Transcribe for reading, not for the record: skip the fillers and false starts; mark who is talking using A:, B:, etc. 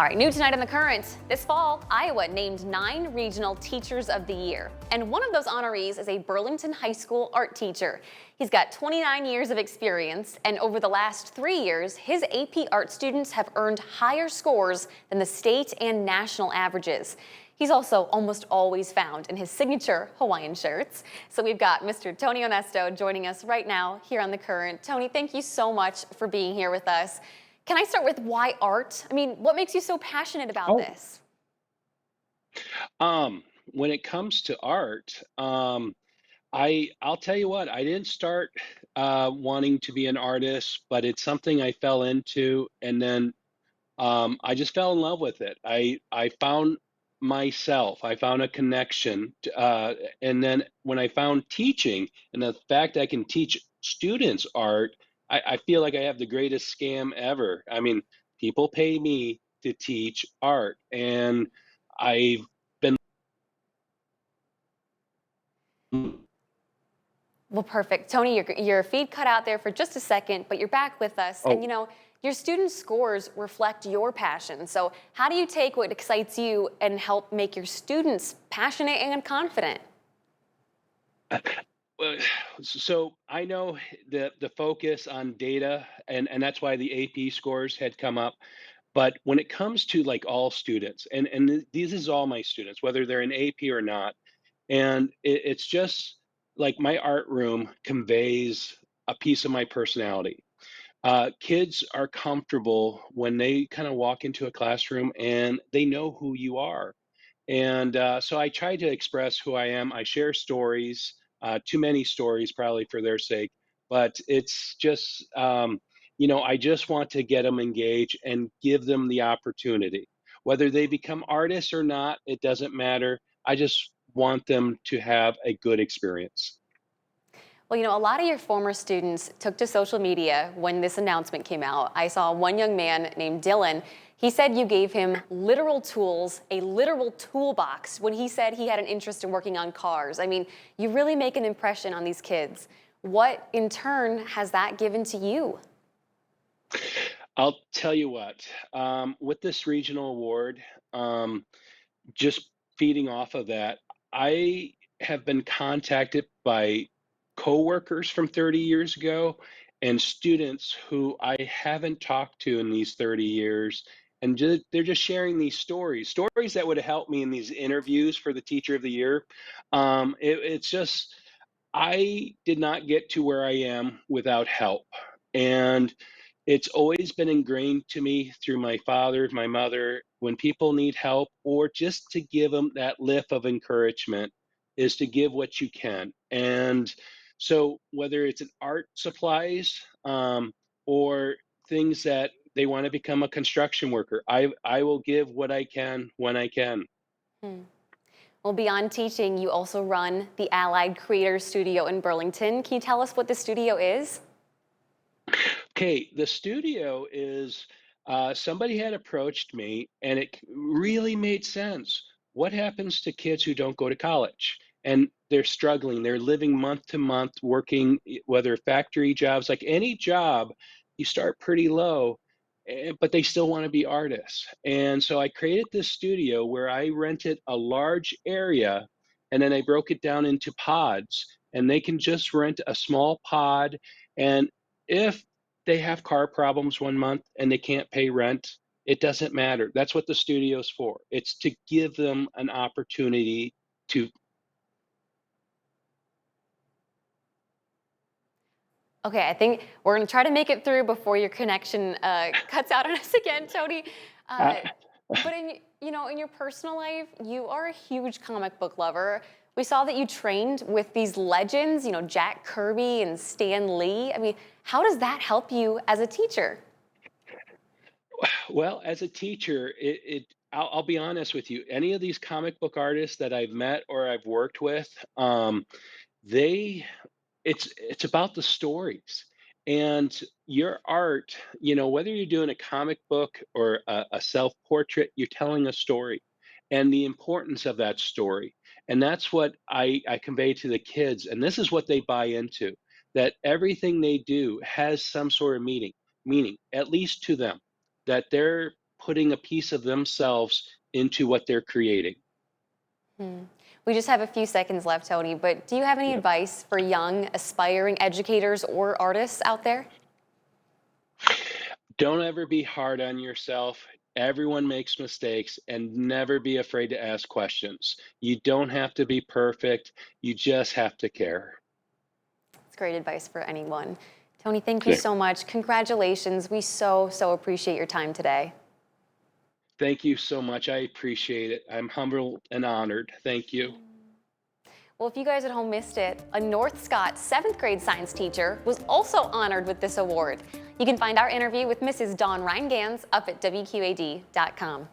A: All right, new tonight on The Current. This fall, Iowa named 9 regional teachers of the year. And one of those honorees is a Burlington High School art teacher. He's got 29 years of experience, and over the last 3 years, his AP art students have earned higher scores than the state and national averages. He's also almost always found in his signature Hawaiian shirts. So we've got Mr. Tony Onesto joining us right now here on The Current. Tony, thank you so much for being here with us. Can I start with why art? I mean, what makes you so passionate about
B: Oh,
A: this?
B: when it comes to art, I'll tell you what, I didn't start wanting to be an artist, but it's something I fell into, and then I just fell in love with it. I found myself, I found a connection, and then when I found teaching and the fact I can teach students art, I feel like I have the greatest scam ever. I mean, people pay me to teach art, and I've been
A: Well, perfect. Tony, your feed cut out there for just a second, but you're back with us. And
B: oh,
A: you know, your students' scores reflect your passion. So how do you take what excites you and help make your students passionate and confident?
B: well, so I know the focus on data, and that's why the AP scores had come up. But when it comes to like all students, and these is all my students, whether they're in AP or not, and it's just like my art room conveys a piece of my personality. Kids are comfortable when they kind of walk into a classroom and they know who you are. And so I try to express who I am. I share stories, too many stories probably for their sake, but it's just, I just want to get them engaged and give them the opportunity. Whether they become artists or not, it doesn't matter. I just want them to have a good experience.
A: Well, you know, a lot of your former students took to social media when this announcement came out. I saw one young man named Dylan. He said you gave him literal tools, a literal toolbox, when he said he had an interest in working on cars. I mean, you really make an impression on these kids. What, in turn, has that given to you?
B: I'll tell you what, with this regional award, um, just feeding off of that, I have been contacted by coworkers from 30 years ago and students who I haven't talked to in these 30 years. And they're just sharing these stories that would have helped me in these interviews for the Teacher of the Year. It's just, I did not get to where I am without help. And it's always been ingrained to me through my father, my mother, when people need help or just to give them that lift of encouragement is to give what you can. And so whether it's an art supplies or things that they want to become a construction worker, I will give what I can when I can.
A: Hmm. Well, beyond teaching, you also run the Allied Creators Studio in Burlington. Can you tell us what the studio is?
B: Okay, the studio is somebody had approached me and really made sense. What happens to kids who don't go to college and they're struggling? They're living month to month, working, whether factory jobs, like any job, you start pretty low, but they still want to be artists. And so I created this studio where I rented a large area and then I broke it down into pods, and they can just rent a small pod. And if they have car problems one month and they can't pay rent, it doesn't matter. That's what the studio's for. It's to give them an opportunity to.
A: Okay, I think we're going to try to make it through before your connection cuts out on us again, Tony. Uh,
B: I,
A: but in your personal life, you are a huge comic book lover. We saw that you trained with these legends, you know, Jack Kirby and Stan Lee. I mean, how does that help you as a teacher?
B: well, as a teacher, I'll be honest with you. Any of these comic book artists that I've met or I've worked with, they it's about the stories and your art. Whether you're doing a comic book or a self portrait, you're telling a story and the importance of that story. And that's what I convey to the kids, and this is what they buy into, that everything they do has some sort of meaning, at least to them, that they're putting a piece of themselves into what they're creating.
A: Hmm. We just have a few seconds left, Tony, but do you have any
B: Yep.
A: advice for young, aspiring educators or artists out there?
B: Don't ever be hard on yourself. Everyone makes mistakes, and never be afraid to ask questions. You don't have to be perfect, you just have to care.
A: It's great advice for anyone. Tony, thank you
B: Okay.
A: so much. Congratulations. We so appreciate your time today.
B: Thank you so much. I appreciate it. I'm humbled and honored. Thank you.
A: Well, if you guys at home missed it, a North Scott 7th grade science teacher was also honored with this award. You can find our interview with Mrs. Dawn Reingans up at WQAD.com.